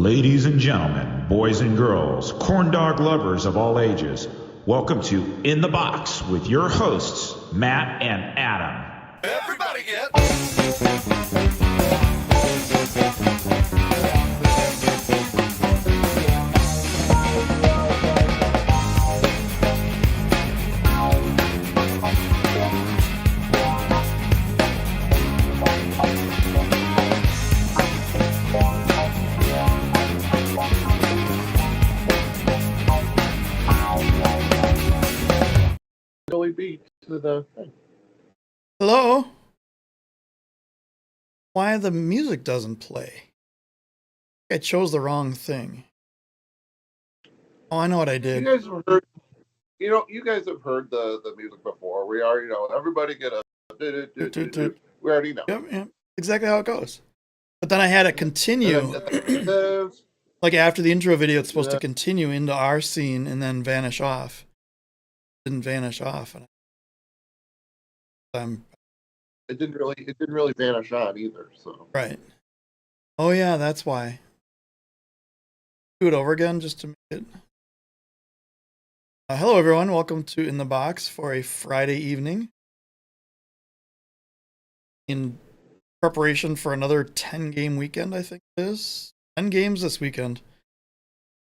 Ladies and gentlemen, boys and girls, corn dog lovers of all ages, welcome to In the Box with your hosts, Matt and Adam. Everybody get... Billy B to the thing. Hello? Why the music doesn't play? I chose the wrong thing. Oh, I know what I did. You guys have heard, you guys have heard the music before. We already know. Everybody get a... We already know. Yep, exactly how it goes. But then I had it continue. Like after the intro video, it's supposed to continue into our scene and then vanish off. Didn't vanish off. It didn't really vanish on either. So right. Oh yeah, that's why. Do it over again just to make it. Hello everyone, welcome to In the Box for a Friday evening. In preparation for another 10-game weekend, I think it is. 10 games this weekend.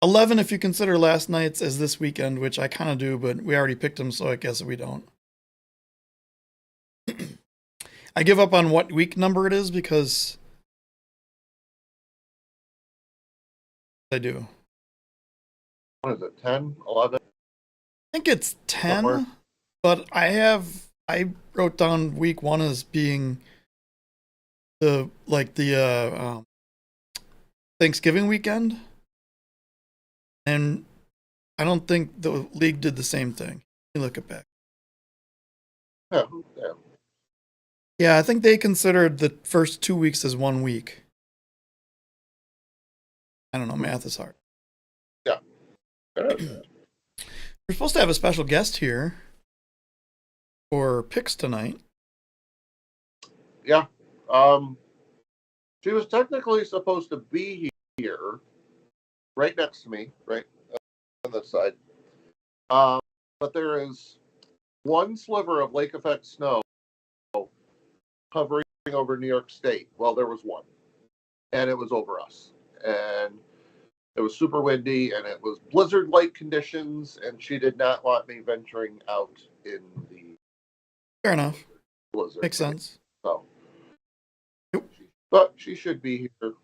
11 if you consider last night's as this weekend, which I kind of do, but we already picked them, so I guess we don't. I give up on what week number it is because I do. what is it, 10, 11? I think it's 10, somewhere. but I wrote down week 1 as being the Thanksgiving weekend, and I don't think the league did the same thing. Let me look it back. Yeah. Yeah, I think they considered the first 2 weeks as 1 week. I don't know, math is hard. Yeah. We're supposed to have a special guest here for picks tonight. Yeah. She was technically supposed to be here, right next to me, right on this side. But there is one sliver of lake effect snow hovering over New York State. Well, there was one, and it was over us, and it was super windy, and it was blizzard-like conditions, and she did not want me venturing out in the Fair enough. blizzard. Makes sense. So, but she should be here.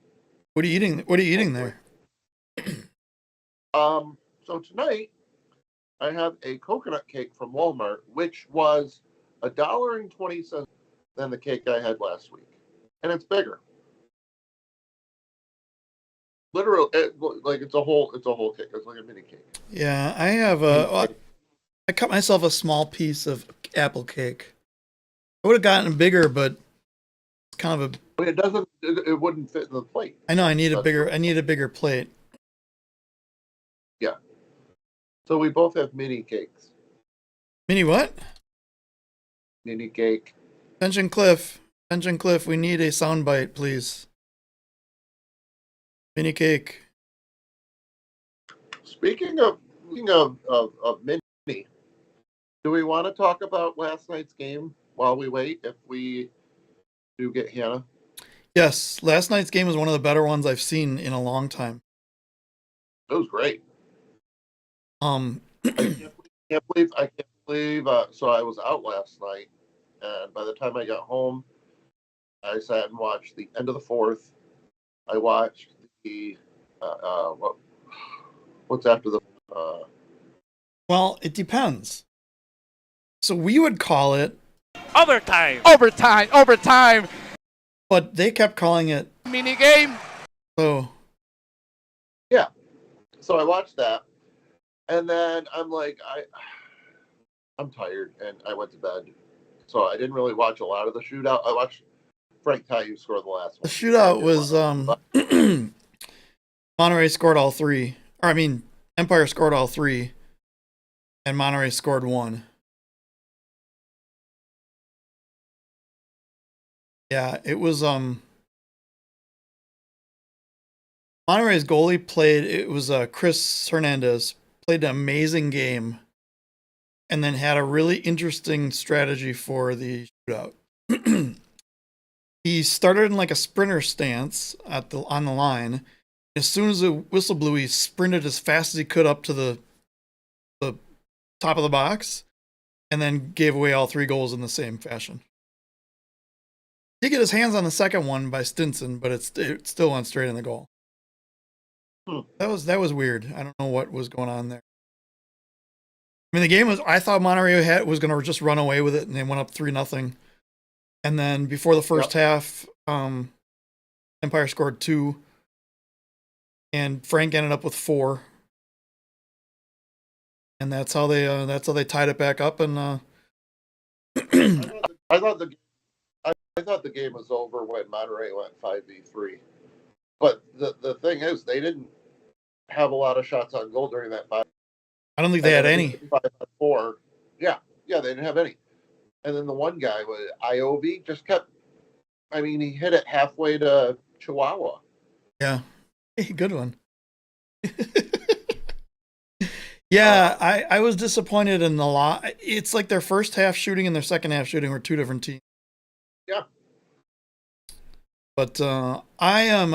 What are you eating? What are you eating there? So tonight I have a coconut cake from Walmart, which was $1.20 than the cake I had last week, and it's bigger. Literally, it's a whole cake. It's like a mini cake. Yeah, I have I cut myself a small piece of apple cake. I would have gotten bigger, but it's kind of a. But it doesn't. It wouldn't fit in the plate. I know. I need a bigger plate. Yeah. So we both have mini cakes. Mini what? Mini cake. Attention, Cliff. Attention, Cliff. We need a soundbite, please. Mini cake. Speaking of mini, do we want to talk about last night's game while we wait? If we do get Hannah. Yes, last night's game was one of the better ones I've seen in a long time. It was great. I can't believe. So I was out last night, and by the time I got home, I sat and watched the end of the fourth. I watched the what's after the. Well, it depends. So we would call it Overtime. but they kept calling it Mini game. so. Yeah, so I watched that, and then I'm like, I'm tired, and I went to bed. So I didn't really watch a lot of the shootout. I watched Frank Tayu score the last The one. shootout was Monterey scored all 3. Or I mean, Empire scored all 3, and Monterey scored 1. Yeah, it was Monterey's goalie played. It was Chris Hernandez played an amazing game, and then had a really interesting strategy for the shootout. He started in like a sprinter stance on the line. As soon as the whistle blew, he sprinted as fast as he could up to the top of the box, and then gave away all 3 goals in the same fashion. He did get his hands on the second one by Stinson, but it still went straight in the goal. That was weird. I don't know what was going on there. I mean, the game was. I thought Monterey was going to just run away with it, and they went up 3-0. And then before the first half, Empire scored 2, and Frank ended up with 4, and that's how they tied it back up. And I thought the game was over when Monterey went 5v3. But the thing is, they didn't have a lot of shots on goal during that 5. I don't think they had any. 5-4. Yeah, they didn't have any. And then the one guy was Iov just kept. I mean, he hit it halfway to Chihuahua. Yeah, hey, good one. Yeah, I was disappointed in the lot. It's like their first half shooting and their second half shooting were 2 different teams. Yeah. But I am.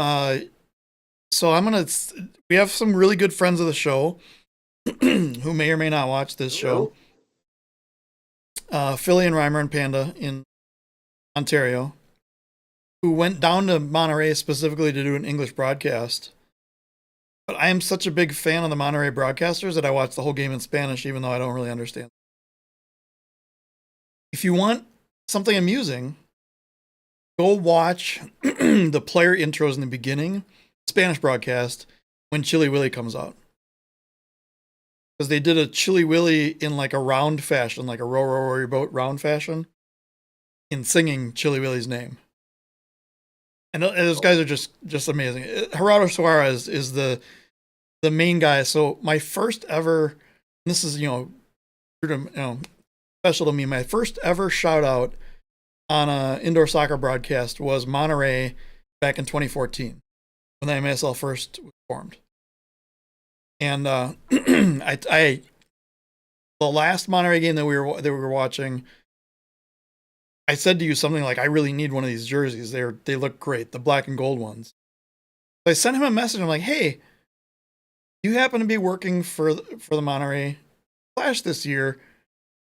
So I'm gonna. We have some really good friends of the show who may or may not watch this show. Philly and Reimer and Panda in Ontario, who went down to Monterey specifically to do an English broadcast. But I am such a big fan of the Monterey broadcasters that I watch the whole game in Spanish, even though I don't really understand. If you want something amusing, go watch the player intros in the beginning, Spanish broadcast, when Chili Willy comes out. Because they did a Chili Willy in like a round fashion, like a row your boat round fashion, in singing Chili Willy's name. And those guys are just amazing. Gerardo Suarez is the main guy. So my first ever, this is special to me. My first ever shout out on an indoor soccer broadcast was Monterey back in 2014 when the MASL first was formed. And the last Monterey game that we were watching, I said to you something like, I really need one of these jerseys. They look great, the black and gold ones. So I sent him a message. I'm like, hey, you happen to be working for the Monterey Flash this year.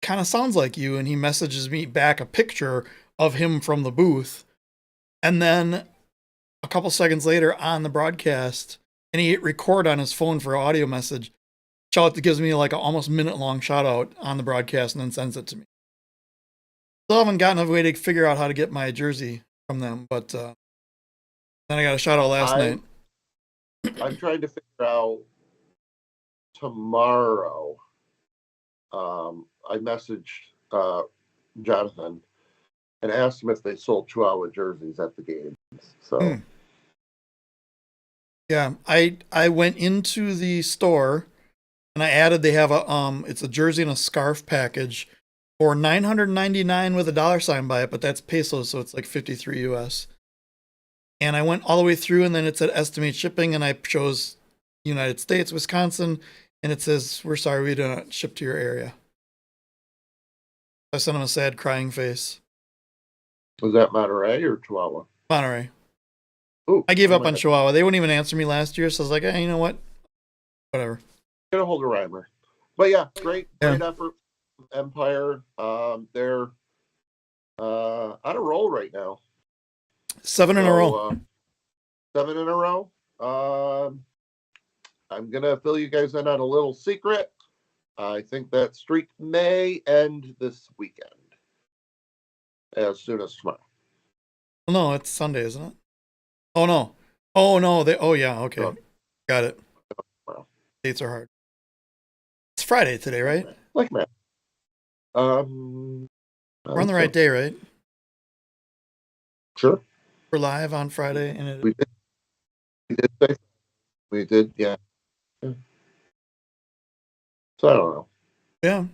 Kind of sounds like you. And he messages me back a picture of him from the booth. And then a couple seconds later on the broadcast, and he hit record on his phone for an audio message. Shout that gives me like an almost minute-long shout-out on the broadcast and then sends it to me. Still haven't gotten a way to figure out how to get my jersey from them, but then I got a shout-out last night. I'm trying to figure out tomorrow. I messaged Jonathan and asked him if they sold Chihuahua jerseys at the games. So... Yeah, I went into the store and I added they have it's a jersey and a scarf package for $9.99 with a $sign by it, but that's pesos, so it's like 53 US. And I went all the way through, and then it said estimate shipping, and I chose United States, Wisconsin, and it says we're sorry we do not ship to your area. I sent him a sad crying face. Was that Monterey or Chihuahua? Monterey. Ooh, I gave up on Chihuahua. They wouldn't even answer me last year, so I was like, hey, you know what? Whatever. Get a hold of Reimer. But yeah, great effort. Empire. They're on a roll right now. 7 in a row. 7 in a row. I'm gonna fill you guys in on a little secret. I think that streak may end this weekend, as soon as tomorrow. No, it's Sunday, isn't it? Oh no! Oh no! Yeah. Okay, got it. Wow. Dates are hard. It's Friday today, right? Like that. We're on the right day, right? Sure. We're live on Friday, and we did, yeah. So I don't know. Yeah.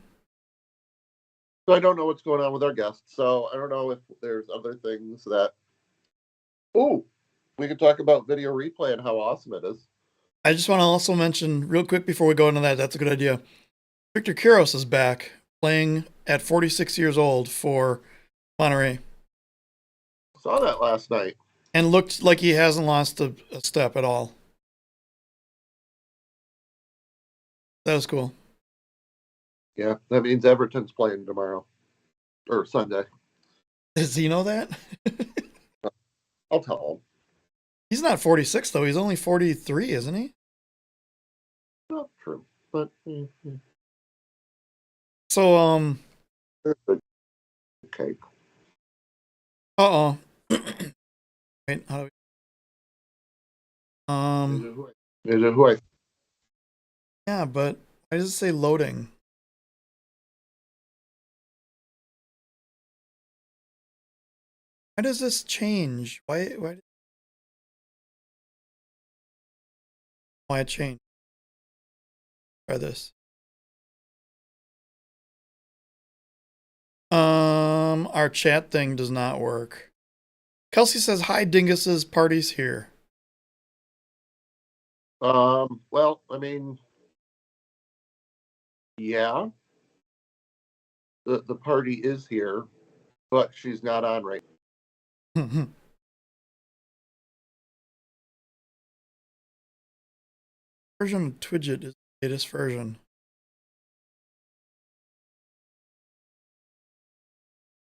So I don't know what's going on with our guests. So I don't know if there's other things that. Oh, We could talk about video replay and how awesome it is. I just want to also mention real quick before we go into that, that's a good idea. Victor Kiros is back playing at 46 years old for Monterey. Saw that last night. And looked like he hasn't lost a step at all. That was cool. Yeah, that means Everton's playing tomorrow. Or Sunday. Does he know that? I'll tell him. He's not 46, though. He's only 43, isn't he? Not true, but... So, Okay. Uh-oh. Wait, how do we... Is it who I... Yeah, but why does it say loading? Why does this change? Why it changed? Try this. Our chat thing does not work. Kelsey says, "Hi, dinguses, party's here." Well, I mean, yeah, the party is here, but she's not on right Version of Twidget is the latest version.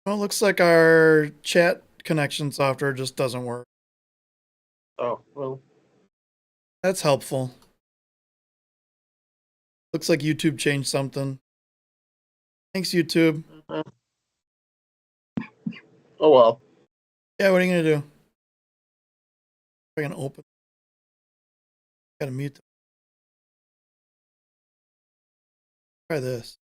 Well, it looks like our chat connection software just doesn't work. Oh, well. That's helpful. Looks like YouTube changed something. Thanks, YouTube. Oh, well. Yeah, what are you going to do? I'm going to open. Gotta mute them. Try this.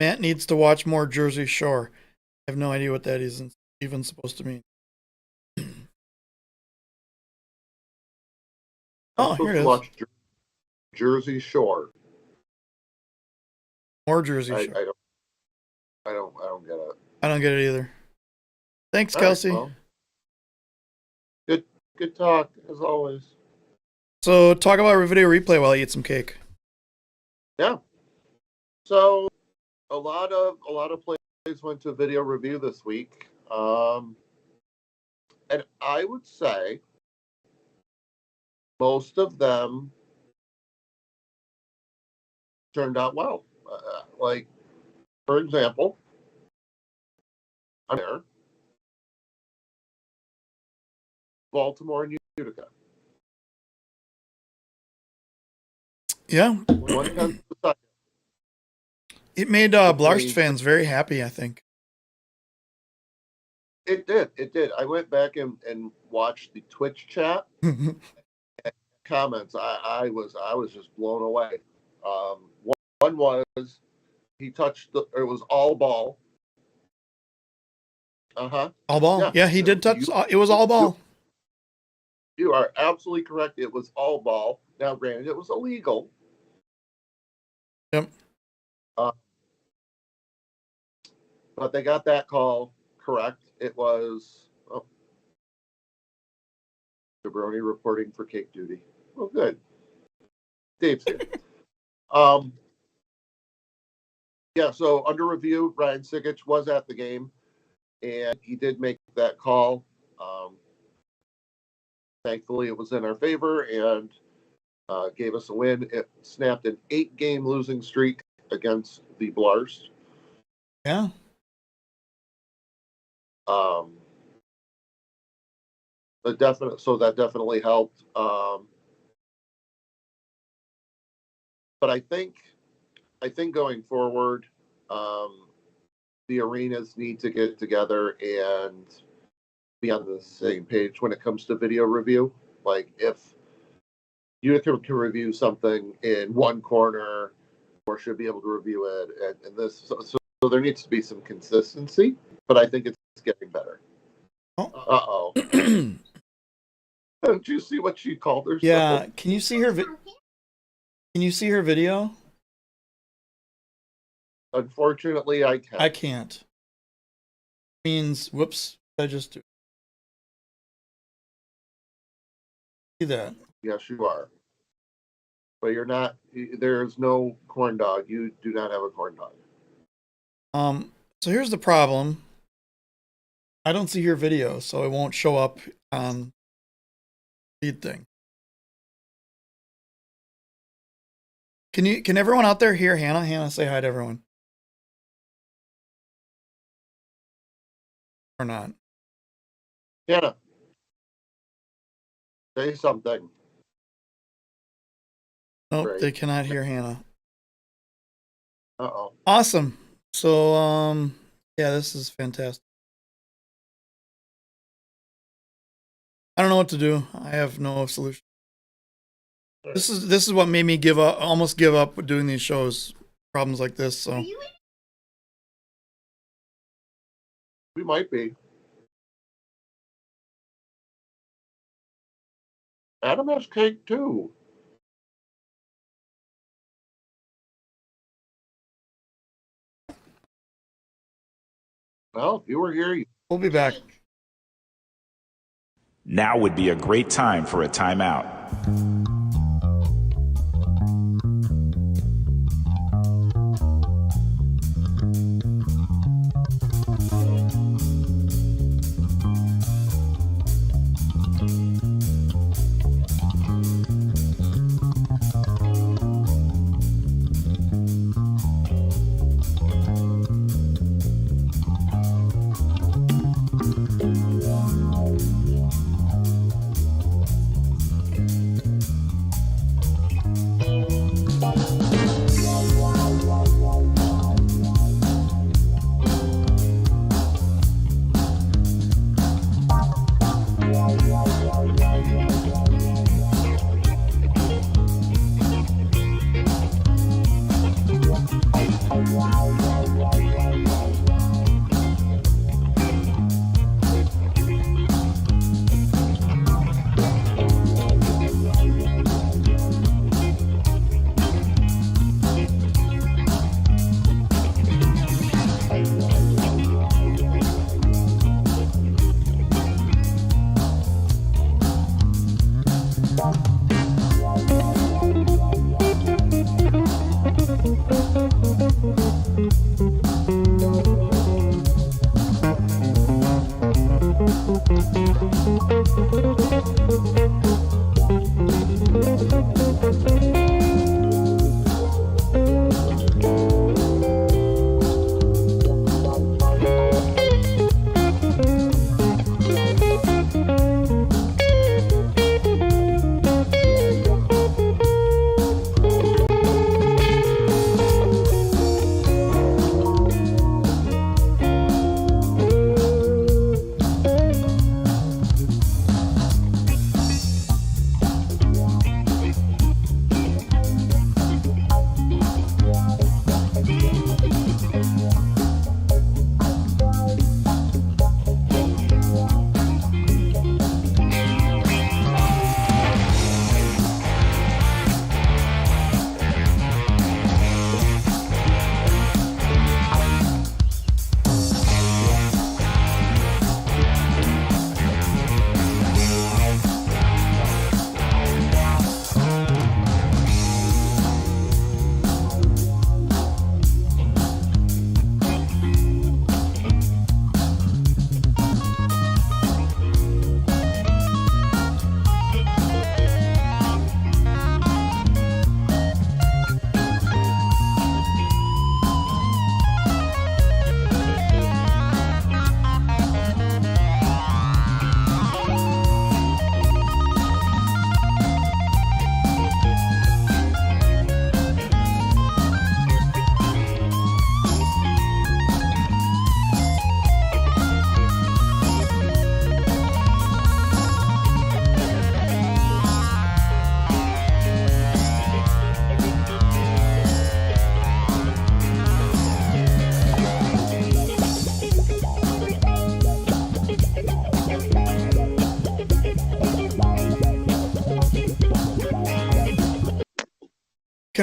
Matt needs to watch more Jersey Shore. I have no idea what that is even supposed to mean. Oh, here it is. Watch Jersey Shore. More Jersey Shore. I don't get it. I don't get it either. Thanks, All Kelsey. right, well, good talk as always. So talk about video replay while I eat some cake. Yeah. So a lot of plays went to video review this week. And I would say most of them turned out well. Like, for example, I'm there. Baltimore and Utica. Yeah. 1/10 of a second. It made Blarst fans very happy, I think. It did. I went back and watched the Twitch chat and comments. I was just blown away. One was he touched it was all ball. All ball. Yeah, he did touch. It was all ball. You are absolutely correct. It was all ball. Now, granted, it was illegal. Yep. But they got that call correct. It was Jabroni reporting for cake duty. Oh, good. Dave's here. Yeah, so under review, Ryan Sigic was at the game, and he did make that call. Thankfully, it was in our favor and gave us a win. It snapped an 8-game losing streak against the Blarst. Yeah. That definitely helped. But I think going forward, the arenas need to get together and be on the same page when it comes to video review. Like, if Utica can review something in one corner, or should be able to review it, and this, so there needs to be some consistency. But I think it's getting better. Oh. Don't you see what she called herself? Yeah. Can you see her? Can you see her video? Unfortunately, I can't. I can't. means, whoops, I just do. See that? Yes, you are. But you're not. There's no corn dog. You do not have a corn dog. So here's the problem. I don't see your video, so it won't show up on feed thing. Can everyone out there hear Hannah? Hannah, say hi to everyone. Or not? Hannah, say something. Nope, Great. they cannot hear Hannah. Uh-oh. Awesome. So yeah, this is fantastic. I don't know what to do. I have no solution. This is what made me almost give up doing these shows. Problems like this. So We might be. Adam has cake too. Well, if you were here, we'll be back. Now would be a great time for a timeout.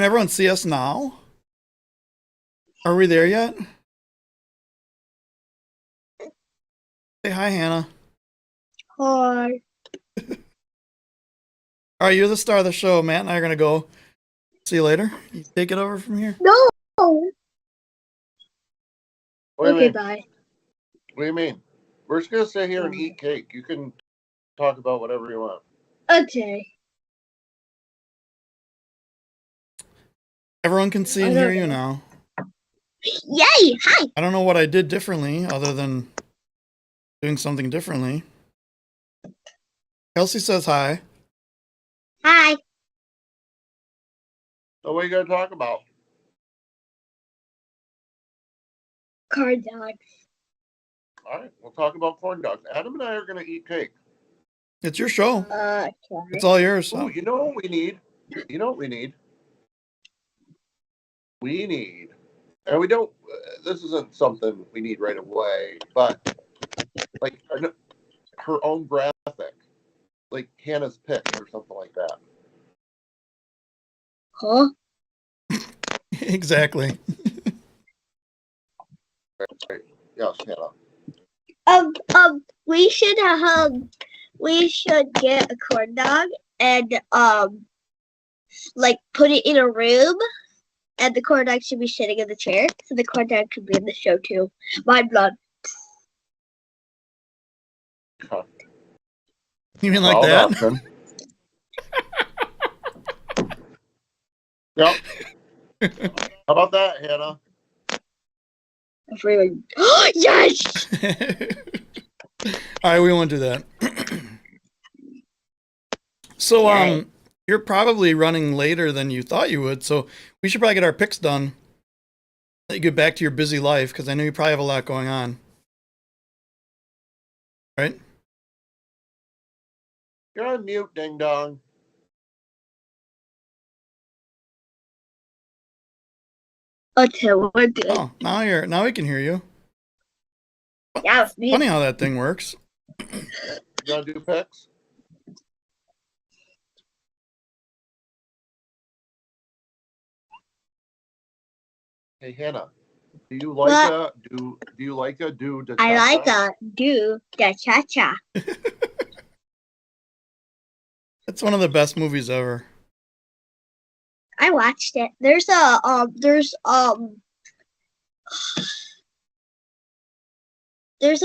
Can everyone see us now? Are we there yet? Say hi, Hannah. Hi. All right, you're the star of the show. Matt and I are going to go. See you later. You take it over from here. No. What do you Okay, mean? bye. What do you mean? We're just gonna sit here and eat cake. You can talk about whatever you want. Okay. Everyone can see and hear you now. Yay! Hi. I don't know what I did differently other than doing something differently. Kelsey says hi. Hi. So what are you gonna talk about? Corn dogs. All right, we'll talk about corn dogs. Adam and I are gonna eat cake. It's your show. Okay. It's all yours. Oh, you know what we need? You know what we need? We need, and we don't. This isn't something we need right away, but like her own graphic, like Hannah's pick or something like that. Huh? Exactly. Right. Yes, Hannah. We should get a corn dog and like put it in a room, and the corn dog should be sitting in the chair, so the corn dog could be in the show too. My blood. Okay. You mean like Solid that? option. Yep. How about that, Hannah? I'm freezing. Yes. All right, we won't do that. So, Okay. you're probably running later than you thought you would, so we should probably get our picks done. Let you get back to your busy life, because I know you probably have a lot going on. Right? You're on mute, ding dong. Okay, we're good. Oh, now we can hear you. Yeah, it's me. Funny how that thing works. You gonna do picks? Hey, Hannah. Do you like What? do you like a do da I like cha-cha? do the cha cha. It's one of the best movies ever. I watched it. There's a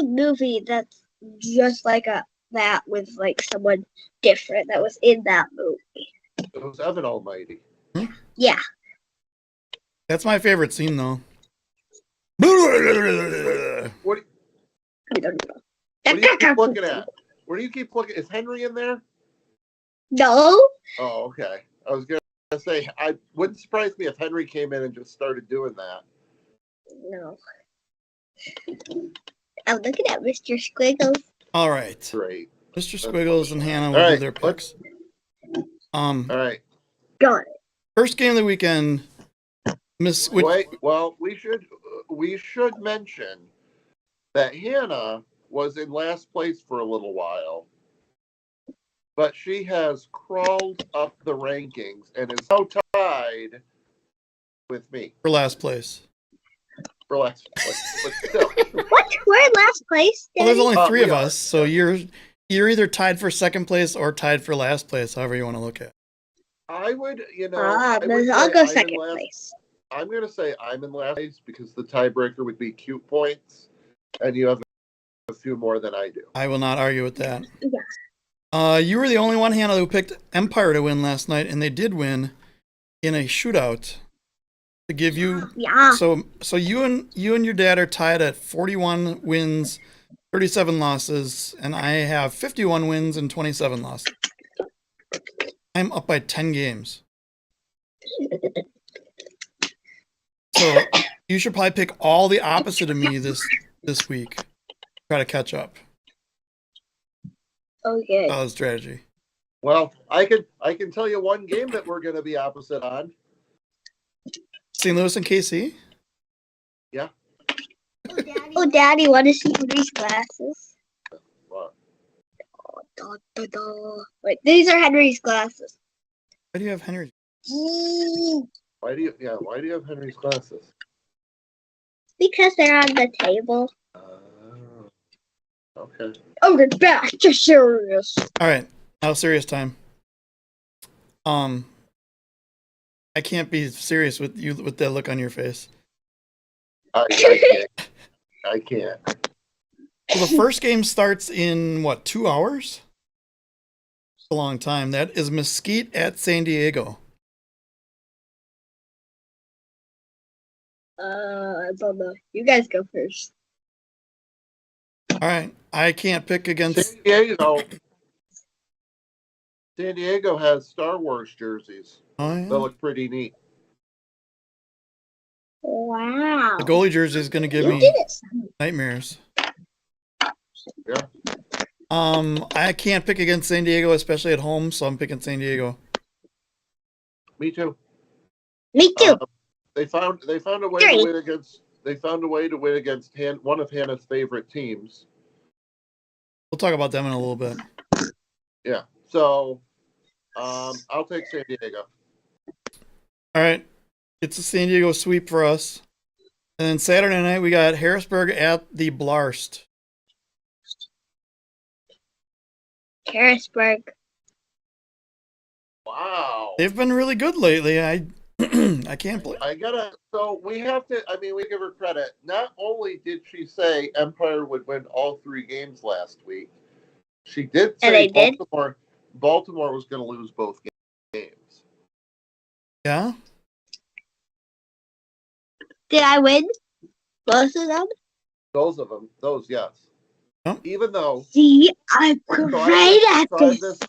movie that's just like that with like someone different that was in that movie. It was Evan Almighty. Yeah. That's my favorite scene, though. What do you keep looking at? What do you keep looking? Is Henry in there? No. Oh, okay. I was gonna say I wouldn't surprise me if Henry came in and just started doing that. No. I'm looking at Mr. Squiggles. All right. Great. Mr. Squiggles and Hannah will All do right, their picks. All right. Got it. First game of the weekend. Wait. Well, we should mention that Hannah was in last place for a little while, but she has crawled up the rankings and is now tied with me for last place. for last place. But still, What? We're in last place. Well, there's Daddy? only three we of are. us, so you're either tied for second place or tied for last place, however you want to look at it. I would, Then I'll go second place. I'm going to say I'm in last place because the tiebreaker would be cute points, and you have a few more than I do. I will not argue with that. Yeah. You were the only one, Hannah, who picked Empire to win last night, and they did win in a shootout. To give you, Yeah. So you and your dad are tied at 41 wins, 37 losses, and I have 51 wins and 27 losses. I'm up by 10 games. So you should probably pick all the opposite of me this week. Try to catch up. Okay. Solid strategy. Well, I can tell you one game that we're going to be opposite on. St. Louis and KC? Yeah. Oh, Daddy, want to see Henry's glasses? What? Wait, these are Henry's glasses. Why do you have Henry? Why do you have Henry's glasses? Because they're on the table. Okay. Okay, back to serious. All right, now serious time. I can't be serious with you with that look on your face. I can't. I can't. Well, the first game starts in what, 2 hours? That's a long time. That is Mesquite at San Diego. I don't know. You guys go first. All right, I can't pick against. San Diego. San Diego has Star Wars jerseys. Oh, They yeah. look pretty neat. Wow. The goalie jersey is going to give You me did it, son. nightmares. Yeah. I can't pick against San Diego, especially at home, so I'm picking San Diego. Me too. Me too. They found a way to win against. They found a way to win against one of Hannah's favorite teams. We'll talk about them in a little bit. Yeah. So, I'll take San Diego. All right, it's a San Diego sweep for us. And then Saturday night we got Harrisburg at the Blarst. Harrisburg. Wow. They've been really good lately. I can't believe. So we have to. I mean, we give her credit. Not only did she say Empire would win all 3 games last week, she did And say they did? Baltimore was going to lose both games. Yeah. Did I win? Both of them? Those, yes. Yep. Even though. See, I'm great at this. So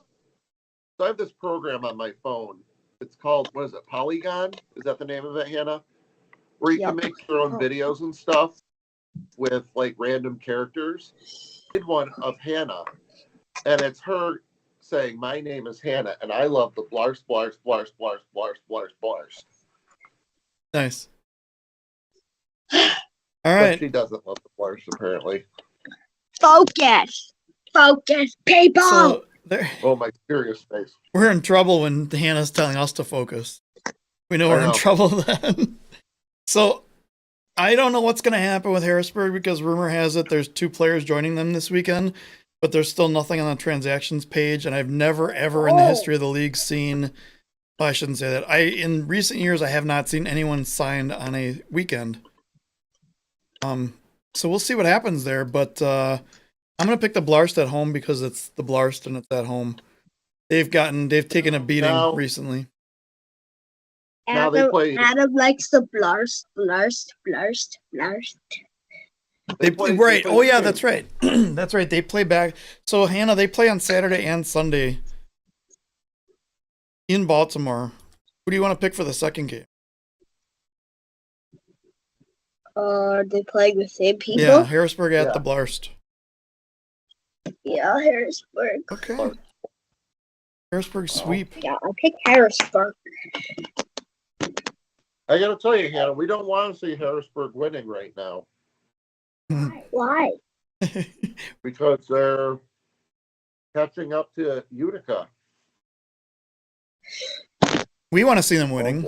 I have this program on my phone. It's called, what is it, Polygon? Is that the name of it, Hannah? Where you can make your own videos and stuff with like random characters. I did one of Hannah, and it's her saying, "My name is Hannah, and I love the Blarst, Blarst, Blarst, Blarst, Blarst, Blarst, Blarst." Nice. All But right. she doesn't love the Blarst, apparently. Focus, people. So Oh, my serious face. we're in trouble when Hannah's telling us to focus. We know we're in trouble then. So I don't know what's going to happen with Harrisburg because rumor has it there's 2 players joining them this weekend, but there's still nothing on the transactions page. And I've never, ever in the history of the league seen, well, I shouldn't say that. In recent years, I have not seen anyone signed on a weekend. So we'll see what happens there, but I'm going to pick the Blarst at home because it's the Blarst and it's at home. They've taken a beating recently. Now they play. Adam likes the Blarst. Right. Oh yeah, that's right. That's right. They play back. So Hannah, they play on Saturday and Sunday in Baltimore. Who do you want to pick for the second game? They playing the same people? Yeah, Harrisburg at the Blarst. Yeah, Harrisburg. Okay. Harrisburg sweep. Yeah, I'll pick Harrisburg. I got to tell you, Hannah, we don't want to see Harrisburg winning right now. Why? Because they're catching up to Utica. We want to see them winning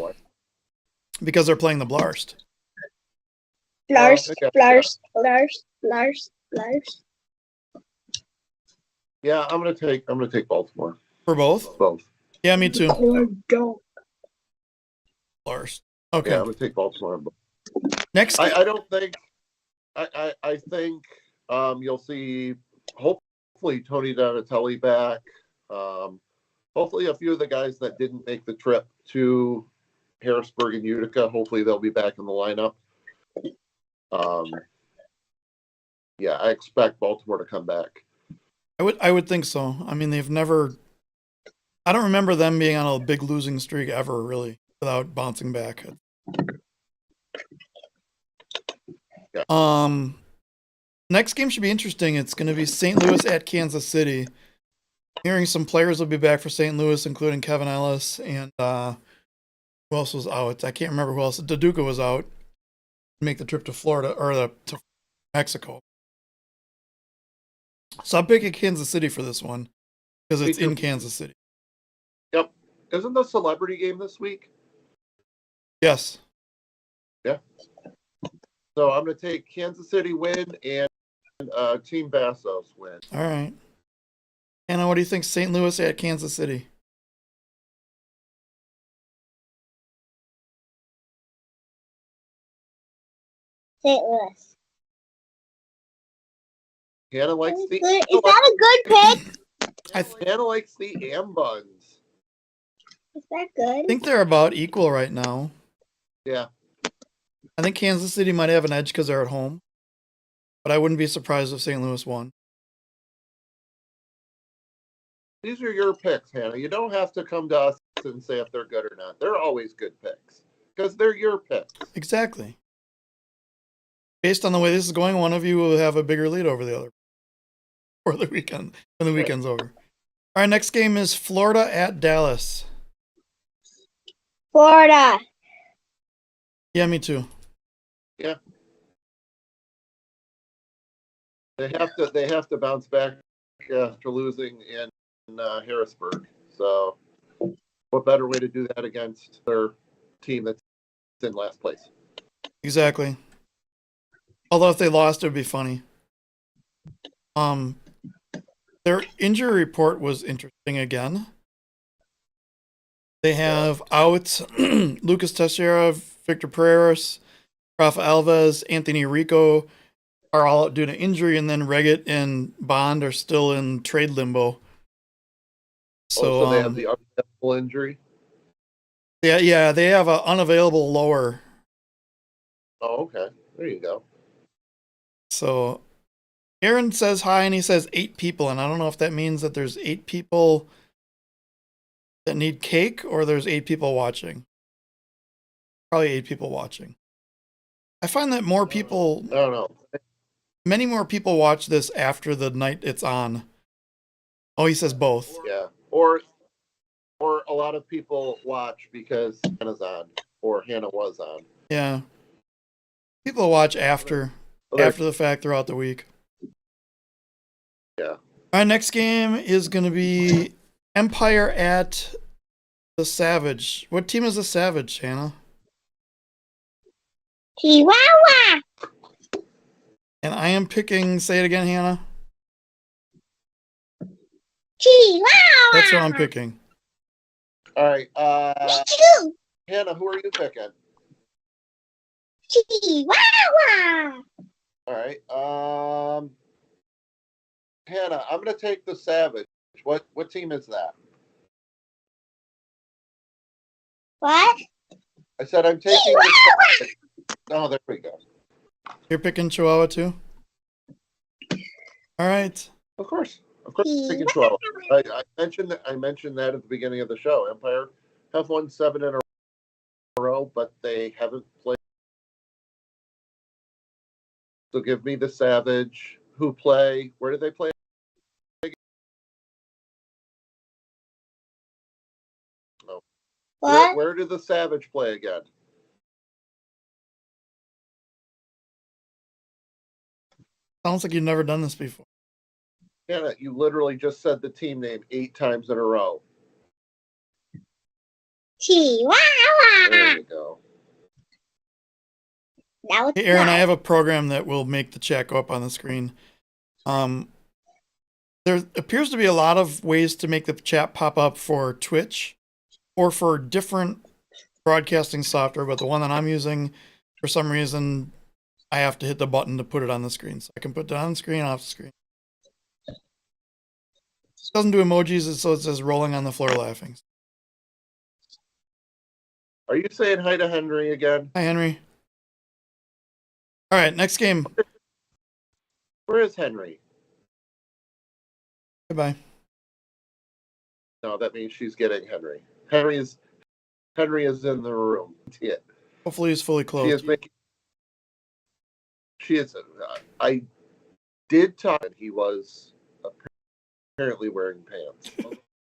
because they're playing the Blarst. Blarst. Yeah, I'm gonna take Baltimore. For both? Both. Yeah, me too. Don't. Blarst. Okay. Yeah, I'm gonna take Baltimore. Next. I don't think. I think you'll see hopefully Tony Donatelli back. Hopefully a few of the guys that didn't make the trip to Harrisburg and Utica, hopefully they'll be back in the lineup. Yeah, I expect Baltimore to come back. I would think so. I mean, they've never. I don't remember them being on a big losing streak ever, really, without bouncing back. Yeah. Next game should be interesting. It's going to be St. Louis at Kansas City. Hearing some players will be back for St. Louis, including Kevin Ellis and who else was out? I can't remember who else. Daduka was out. Make the trip to Florida or to Mexico. So I'm picking Kansas City for this one because it's in Kansas City. Yep. Isn't the celebrity game this week? Yes. Yeah. So I'm going to take Kansas City win and Team Bassos win. All right. Anna, what do you think? St. Louis at Kansas City. St. Louis. Hannah likes Is the that a good pick? Hannah likes the Ambuns. Is that I good? think they're about equal right now. Yeah. I think Kansas City might have an edge because they're at home, but I wouldn't be surprised if St. Louis won. These are your picks, Hannah. You don't have to come to us and say if they're good or not. They're always good picks because they're your picks. Exactly. Based on the way this is going, one of you will have a bigger lead over the other for the weekend when the weekend's over. All right, next game is Florida at Dallas. Florida. Yeah, me too. Yeah. They have to bounce back after losing in Harrisburg. So, what better way to do that against their team that's in last place? Exactly. Although if they lost, it would be funny. Their injury report was interesting again. They have out Lucas Teixeira, Victor Pereira, Rafa Alves, Anthony Rico are all out due to injury, and then Reggett and Bond are still in trade limbo. So they have the unavailable injury. Yeah, they have an unavailable lower. Oh, okay. There you go. So Aaron says hi, and he says 8 people, and I don't know if that means that there's 8 people that need cake or there's 8 people watching. Probably 8 people watching. I find that more people, I don't know. many more people watch this after the night it's on. Oh, he says both. Yeah. Or a lot of people watch because Hannah's on or Hannah was on. Yeah. People watch after the fact throughout the week. Yeah. Our next game is going to be Empire at the Savage. What team is the Savage, Hannah? Chihuahua. And I am picking, say it again, Hannah. Chihuahua. That's what I'm picking. All right. Me too. Hannah, who are you picking? Chihuahua. All right. Hannah, I'm going to take the Savage. What team is that? What? I said I'm taking the Savage. Oh, there we go. You're picking Chihuahua too? All right. Of course. I'm taking 12. I mentioned that at the beginning of the show. Empire have won 7 in a row, but they haven't played. So give me the Savage. Who play? Where do they play? Oh. What? Where do the Savage play again? Sounds like you've never done this before. Hannah, you literally just said the team name 8 times in a row. Chihuahua. There you go. Now it's Hey, Aaron, I not. have a program that will make the chat go up on the screen. There appears to be a lot of ways to make the chat pop up for Twitch or for different broadcasting software, but the one that I'm using, for some reason, I have to hit the button to put it on the screen. So I can put it on the screen, off the screen. It doesn't do emojis, so it says rolling on the floor laughing. Are you saying hi to Henry again? Hi, Henry. All right, next game. Where is Henry? Goodbye. No, that means she's getting Henry. Henry is in the room. Yeah. Hopefully he's fully clothed. She is. I did talk, and he was apparently wearing pants.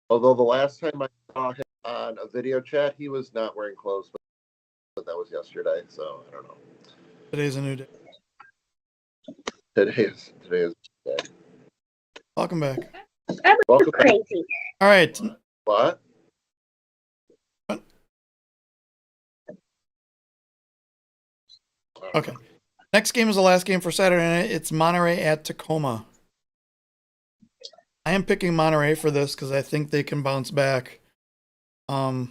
Although the last time I saw him on a video chat, he was not wearing clothes, but that was yesterday, so I don't know. Today's a new day. Today is day. Welcome back. Welcome back. Crazy. All right. What? Okay. Next game is the last game for Saturday night. It's Monterey at Tacoma. I am picking Monterey for this because I think they can bounce back. And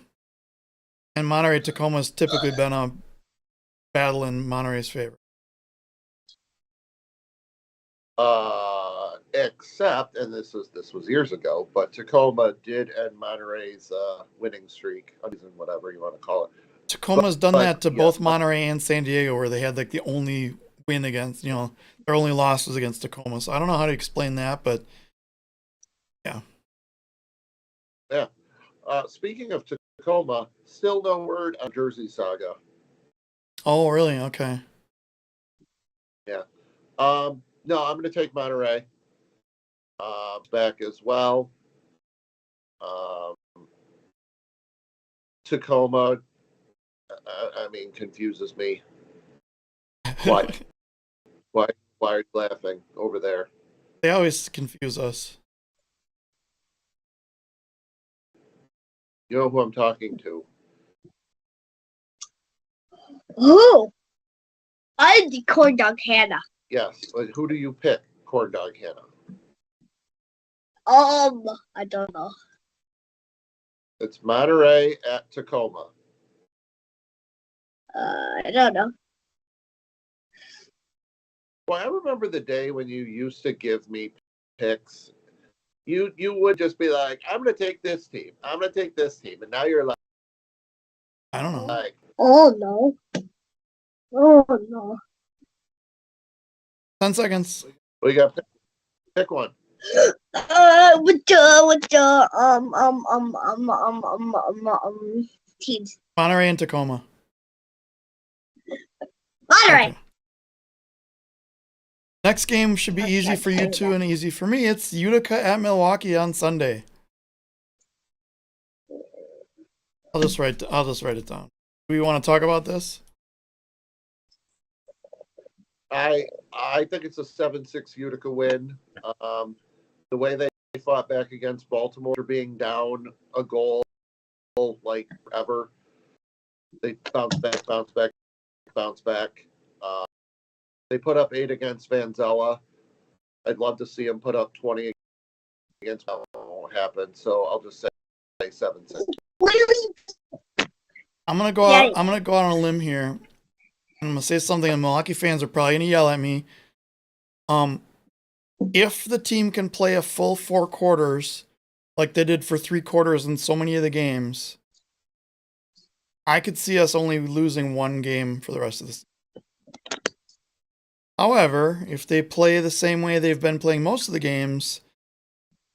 Monterey Tacoma has typically been a battle in Monterey's favor. Except, and this was years ago, but Tacoma did end Monterey's winning streak, whatever you want to call it. Tacoma's done that to both Monterey and San Diego, where they had like the only win against, their only loss was against Tacoma. So I don't know how to explain that, but yeah. Yeah. Speaking of Tacoma, still no word on Jersey Saga. Oh, really? Okay. Yeah. No, I'm going to take Monterey back as well. Tacoma, I mean, confuses me. Why? Why are you laughing over there? They always confuse us. You know who I'm talking to? Oh, I'm the corn dog Hannah. Yes. Who do you pick? Corn dog Hannah. I don't know. It's Monterey at Tacoma. I don't know. Well, I remember the day when you used to give me picks. You would just be like, I'm going to take this team. I'm going to take this team. And now you're like, I don't know. Oh no. Oh no. 10 seconds. well, you got to pick one. Teams. Monterey and Tacoma. Monterey. Okay. Next game should be easy for you two and easy for me. It's Utica at Milwaukee on Sunday. I'll just write it down. Do we want to talk about this? I think it's a 7-6 Utica win. The way they fought back against Baltimore, being down a goal like ever, they bounce back. They put up 8 against Vanzella. I'd love to see them put up 20 against. That won't happen. So I'll just say 7-6. I'm gonna go out on a limb here. I'm gonna say something and Milwaukee fans are probably gonna yell at me. If the team can play a full 4 quarters like they did for 3 quarters in so many of the games, I could see us only losing 1 game for the rest of this. However, if they play the same way they've been playing most of the games,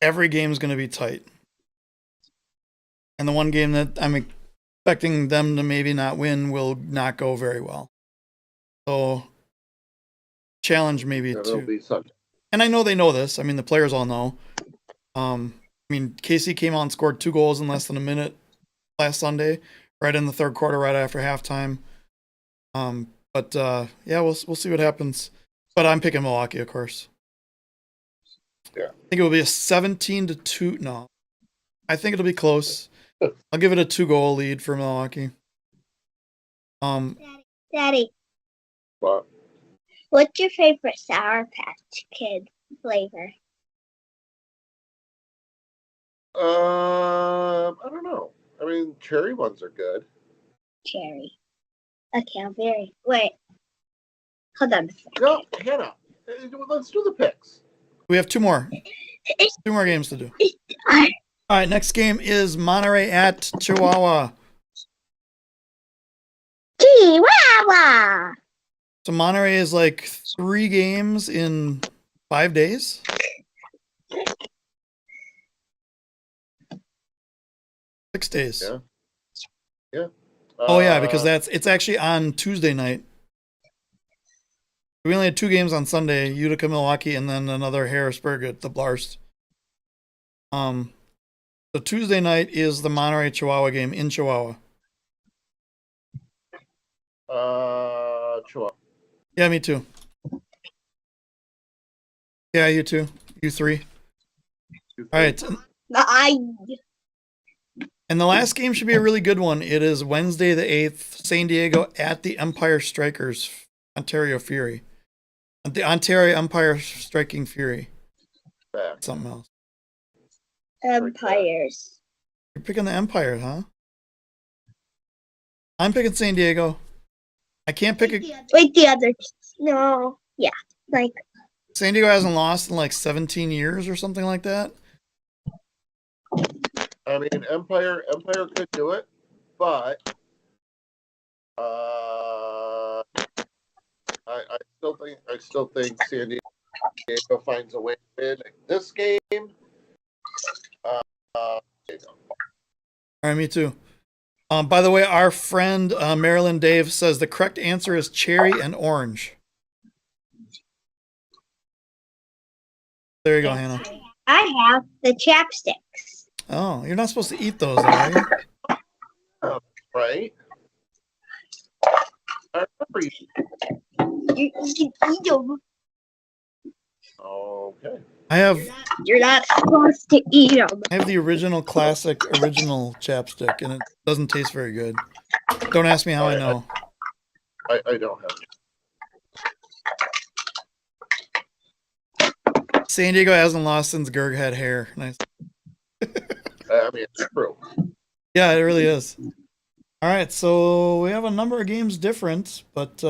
every game is going to be tight. And the one game that I'm expecting them to maybe not win will not go very well. So, challenge maybe two. And I know they know this. I mean, the players all know. I mean, KC came out and scored 2 goals in less than a minute last Sunday, right in the 3rd quarter, right after halftime. But yeah, we'll see what happens. But I'm picking Milwaukee, of course. Yeah. I think it will be a 17-2. No, I think it'll be close. I'll give it a 2-goal lead for Milwaukee. Daddy. What? What's your favorite Sour Patch Kid flavor? I don't know. I mean, cherry ones are good. Cherry. Okay, I'm very. Wait. Hold on a second. No, Hannah, let's do the picks. We have 2 more. 2 more games to do. All right, next game is Monterey at Chihuahua. Chihuahua. So Monterey is like 3 games in 5 days. Six days. Yeah. Oh yeah, because it's actually on Tuesday night. We only had 2 games on Sunday: Utica, Milwaukee, and then another Harrisburg at the Blarst. So Tuesday night is the Monterey Chihuahua game in Chihuahua. Chihuahua. Yeah, me too. Yeah, you too. You 3. All right. And the last game should be a really good one. It is Wednesday the 8th, San Diego at the Empire Strikers. Ontario Fury. The Ontario Empire Striking Fury. Back. Something else. Empires. You're picking the Empire, huh? I'm picking San Diego. I can't pick a... Wait, the other. No. Yeah. Like, San Diego hasn't lost in like 17 years or something like that. I mean, Empire could do it, but I still think San Diego finds a way to win this game. All right, me too. By the way, our friend Marilyn Dave says the correct answer is cherry and orange. There you go, Hannah. I have the chapsticks. Oh, you're not supposed to eat those, are you? Right? I remember you. You can eat them. Okay. You're not supposed to eat them. I have the original classic original chapstick, and it doesn't taste very good. Don't ask me how I know. I don't have it. San Diego hasn't lost since Gerg had hair. Nice. I mean, it's true. Yeah, it really is. All right, so we have a number of games different, but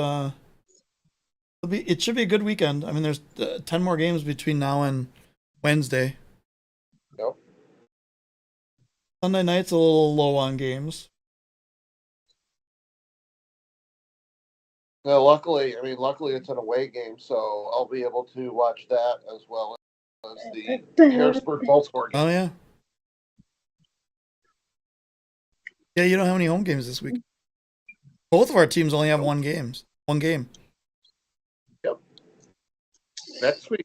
it should be a good weekend. I mean, there's 10 more games between now and Wednesday. Nope. Sunday night's a little low on games. No, luckily it's an away game, so I'll be able to watch that as well as the Harrisburg Baltimore game. Oh yeah. Yeah, you don't have any home games this week. Both of our teams only have one game. Yep. Next week,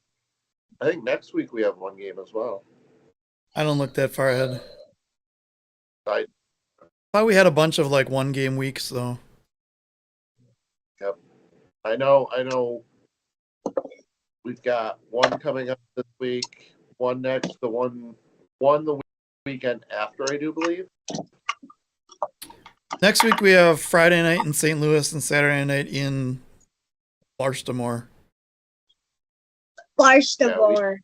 I think next week we have one game as well. I don't look that far ahead. I Thought we had a bunch of like 1 game weeks though. Yep. I know. We've got one coming up this week, one next, the weekend after, I do believe. Next week we have Friday night in St. Louis and Saturday night in Baltimore. Baltimore.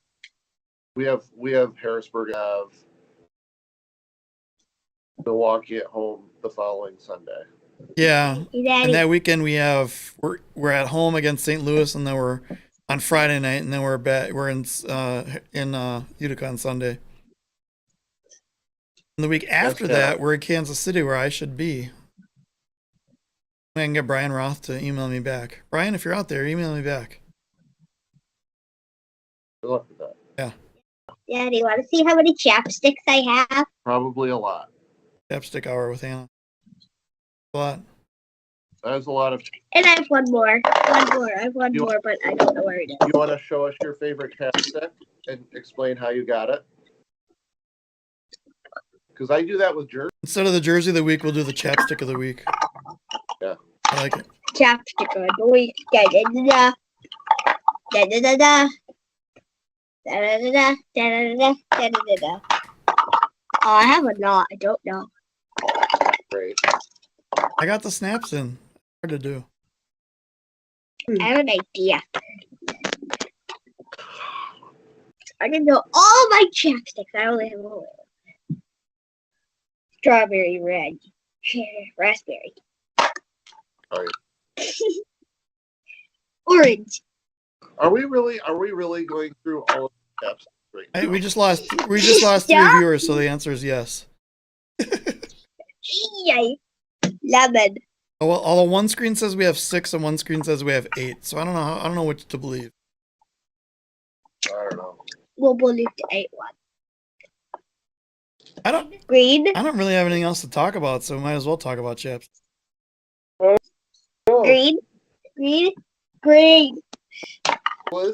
We have Harrisburg, have Milwaukee at home the following Sunday. Yeah. Daddy. And that weekend we're at home against St. Louis, and then we're on Friday night, and then we're in Utica on Sunday. And the week after that, we're in Kansas City, where I should be. I can get Brian Roth to email me back. Brian, if you're out there, email me back. Good luck with that. Yeah. Daddy, want to see how many chapsticks I have? Probably a lot. Chapstick hour with Hannah. A lot. That is a lot of. And I have one more. I have one more, but I don't know where it is. You want to show us your favorite chapstick and explain how you got it? Because I do that with jersey. Instead of the jersey of the week, we'll do the chapstick of the week. Yeah. I like it. Chapstick of the week. Da da da da da da da da da da da da da da da. Oh, I have a lot. I don't know. Great. I got the snaps in. Hard to do. I have an idea. I can know all my chapsticks. I only have one. Strawberry, red, raspberry. All right. Orange. Are we really going through all of the chapsticks right now? We just lost 3 viewers, so the answer is yes. Yay. Lemon. Oh, well, although one screen says we have 6 and one screen says we have 8, so I don't know which to believe. I don't know. We'll believe the 8 one. I don't Green. really have anything else to talk about, so we might as well talk about chips. Green. Green. Green. Well,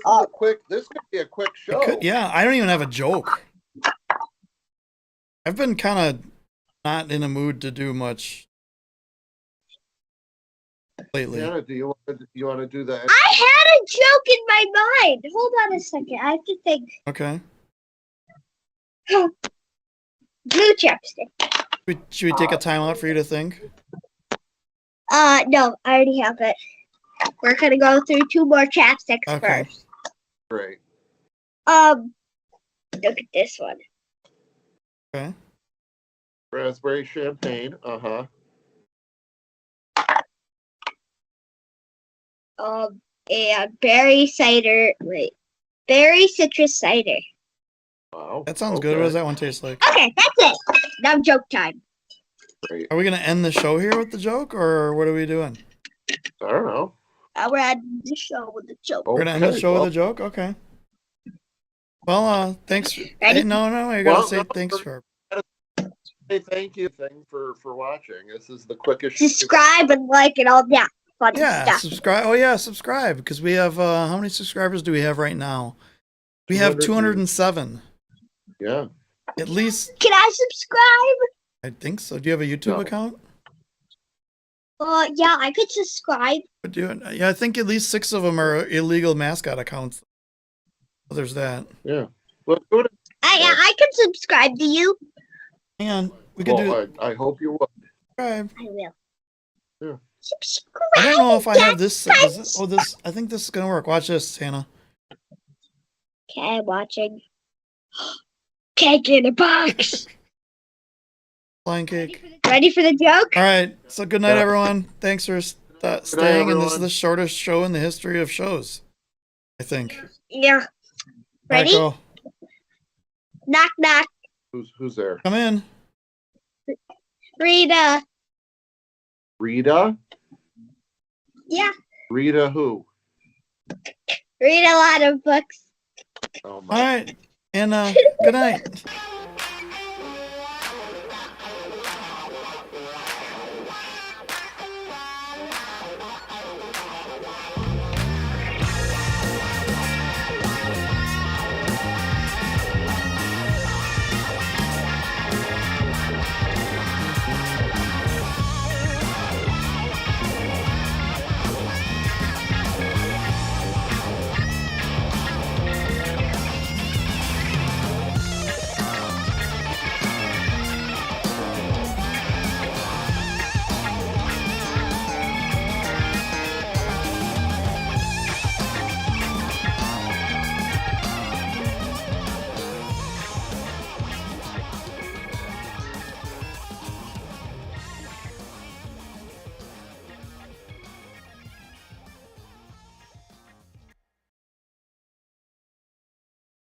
this could be a quick show. Yeah, I don't even have a joke. I've been kind of not in a mood to do much lately. Hannah, do you want to do that? I had a joke in my mind. Hold on a second. I have to think. Okay. Blue chapstick. Should we take a time out for you to think? No, I already have it. We're gonna go through 2 more chapsticks Okay. first. Great. Look at this one. Okay. Raspberry champagne. And berry cider. Wait, berry citrus cider. Wow. That sounds good. What does that one taste like? Okay, that's it. Now joke time. Great. Are we gonna end the show here with the joke, or what are we doing? I don't know. We're ending the show with a joke. We're gonna end the Okay, show well, with a joke. Okay. Well, thanks. Ready? Hey, no, I gotta Well, say no, thanks we're- for. Hey, thank you for watching. This is the quickest. Subscribe and like and all that fun Yeah, stuff. subscribe. Oh yeah, subscribe because we have how many subscribers do we have right now? We have 207. Yeah. At least Can I subscribe? I think so. Do you have a YouTube No. account? Yeah, I could subscribe. But yeah, I think at least 6 of them are illegal mascot accounts. So there's that. Yeah. Well, go to, I can subscribe to you. Hang on, we can do. I hope you will. Subscribe. I will. Yeah. Subscribe. I don't know if I have this. This. I think this is gonna work. Watch this, Hannah. Okay, watching. Cake in a box. Flying cake. Ready for the joke? All right. So good night, Yeah. everyone. Thanks for staying. And this is everyone. the shortest show in the history of shows, I think. Yeah. All right, Ready? go. Knock knock. Who's there? Come in. Rita. Rita. Yeah. Rita who? Read a lot of books. Oh All my. right. And good night.